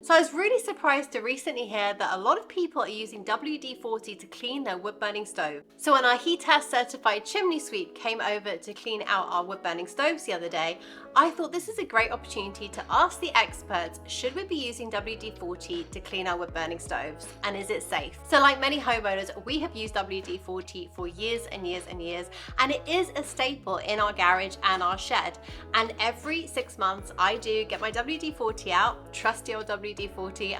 So I was really surprised to recently hear that a lot of people are using WD-40 to clean their wood-burning stove. So when our HETAS certified chimney sweep came over to clean out our wood-burning stoves the other day, I thought this is a great opportunity to ask the experts, should we be using WD-40 to clean our wood-burning stoves, and is it safe? So like many homeowners, we have used WD-40 for years and years and years, and it is a staple in our garage and our shed. And every 6 months I do get my WD-40 out, trusty old WD-40,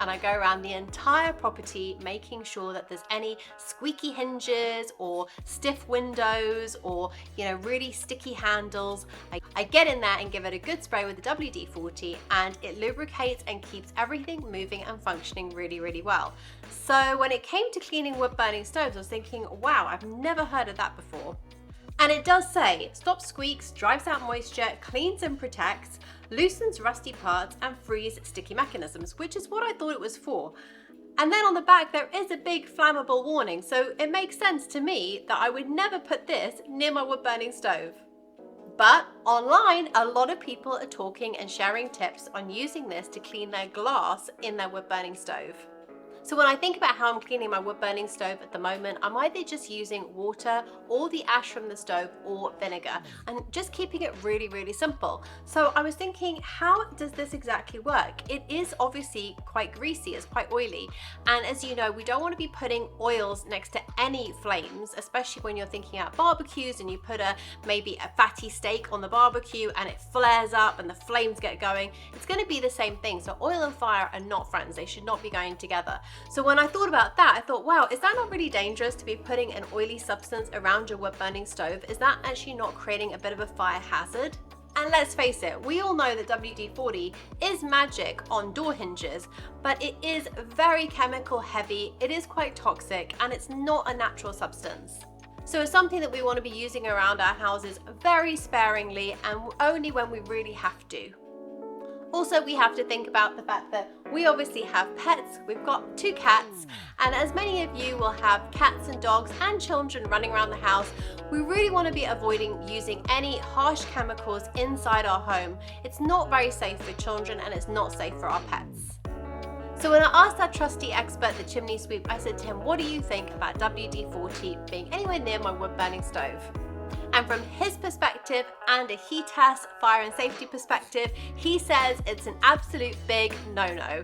and I go around the entire property making sure that there's any squeaky hinges or stiff windows or really sticky handles. I get in there and give it a good spray with the WD-40, and it lubricates and keeps everything moving and functioning really, really well. So when it came to cleaning wood burning stoves, I was thinking, wow, I've never heard of that before. And it does say, stops squeaks, drives out moisture, cleans and protects, loosens rusty parts, and frees sticky mechanisms, which is what I thought it was for. And then on the back, there is a big flammable warning, so it makes sense to me that I would never put this near my wood burning stove. But online, a lot of people are talking and sharing tips on using this to clean their glass in their wood burning stove. So when I think about how I'm cleaning my wood burning stove at the moment, I'm either just using water or the ash from the stove or vinegar, and just keeping it really, really simple. So I was thinking, how does this exactly work? It is obviously quite greasy, it's quite oily. And as you know, we don't want to be putting oils next to any flames, especially when you're thinking about barbecues and you put maybe a fatty steak on the barbecue and it flares up and the flames get going. It's going to be the same thing. So oil and fire are not friends. They should not be going together. So when I thought about that, I thought, wow, is that not really dangerous to be putting an oily substance around your wood burning stove? Is that actually not creating a bit of a fire hazard? And let's face it, we all know that WD-40 is magic on door hinges, but it is very chemical heavy, it is quite toxic, and it's not a natural substance. So it's something that we want to be using around our houses very sparingly and only when we really have to. Also, we have to think about the fact that we obviously have pets. We've got 2 cats, and as many of you will have cats and dogs and children running around the house, we really want to be avoiding using any harsh chemicals inside our home. It's not very safe for children and it's not safe for our pets. So when I asked our trusty expert, the chimney sweep, I said to him, what do you think about WD-40 being anywhere near my wood burning stove? And from his perspective and a HETAS fire and safety perspective, he says it's an absolute big no-no.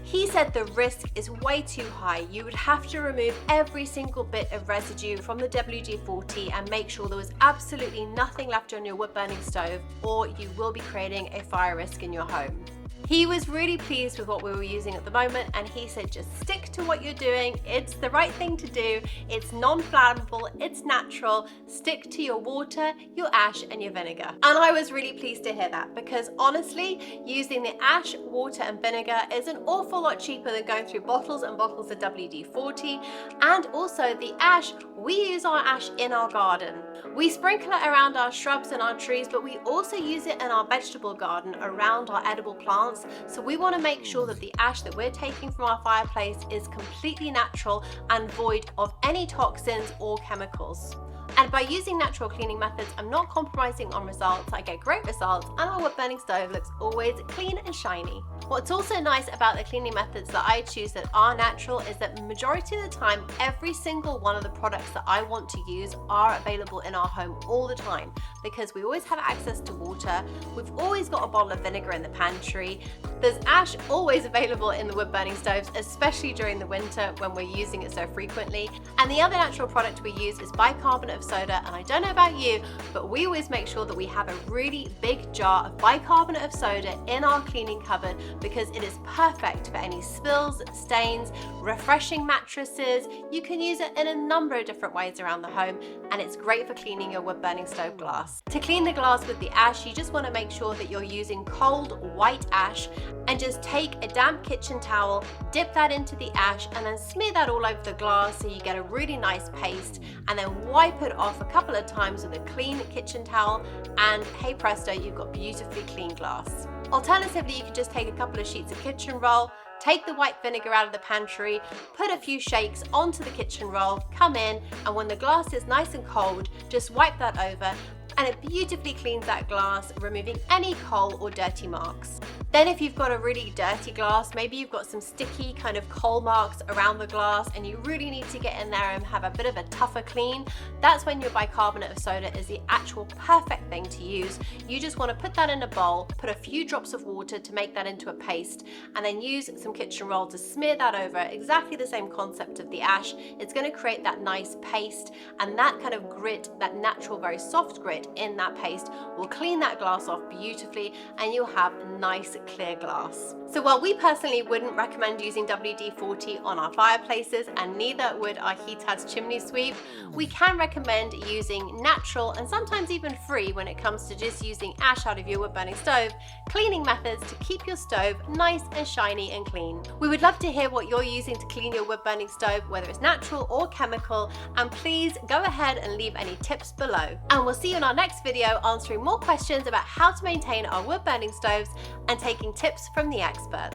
He said the risk is way too high. You would have to remove every single bit of residue from the WD-40 and make sure there was absolutely nothing left on your wood burning stove, or you will be creating a fire risk in your home. He was really pleased with what we were using at the moment, and he said just stick to what you're doing. It's the right thing to do. It's non-flammable, it's natural. Stick to your water, your ash, and your vinegar. And I was really pleased to hear that, because honestly, using the ash, water, and vinegar is an awful lot cheaper than going through bottles and bottles of WD-40. And also the ash, we use our ash in our garden. We sprinkle it around our shrubs and our trees, but we also use it in our vegetable garden around our edible plants. So we want to make sure that the ash that we're taking from our fireplace is completely natural and void of any toxins or chemicals. And by using natural cleaning methods, I'm not compromising on results. I get great results, and our wood burning stove looks always clean and shiny. What's also nice about the cleaning methods that I choose that are natural is that the majority of the time, every single one of the products that I want to use are available in our home all the time, because we always have access to water. We've always got a bottle of vinegar in the pantry. There's ash always available in the wood burning stoves, especially during the winter when we're using it so frequently. And the other natural product we use is bicarbonate of soda, and I don't know about you, but we always make sure that we have a really big jar of bicarbonate of soda in our cleaning cupboard, because it is perfect for any spills, stains, refreshing mattresses. You can use it in a number of different ways around the home, and it's great for cleaning your wood burning stove glass. To clean the glass with the ash, you just want to make sure that you're using cold white ash, and just take a damp kitchen towel, dip that into the ash, and then smear that all over the glass so you get a really nice paste, and then wipe it off a couple of times with a clean kitchen towel, and hey presto, you've got beautifully clean glass. Alternatively, you can just take a couple of sheets of kitchen roll, take the white vinegar out of the pantry, put a few shakes onto the kitchen roll, come in, and when the glass is nice and cold, just wipe that over, and it beautifully cleans that glass, removing any coal or dirty marks. Then if you've got a really dirty glass, maybe you've got some sticky kind of coal marks around the glass and you really need to get in there and have a bit of a tougher clean, that's when your bicarbonate of soda is the actual perfect thing to use. You just want to put that in a bowl, put a few drops of water to make that into a paste, and then use some kitchen roll to smear that over. Exactly the same concept of the ash. It's going to create that nice paste, and that kind of grit, that natural very soft grit in that paste will clean that glass off beautifully, and you'll have nice clear glass. So while we personally wouldn't recommend using WD-40 on our fireplaces, and neither would our HETAS chimney sweep, we can recommend using natural and sometimes even free, when it comes to just using ash out of your wood burning stove, cleaning methods to keep your stove nice and shiny and clean. We would love to hear what you're using to clean your wood burning stove, whether it's natural or chemical, and please go ahead and leave any tips below. And we'll see you in our next video answering more questions about how to maintain our wood burning stoves and taking tips from the expert.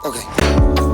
Okay.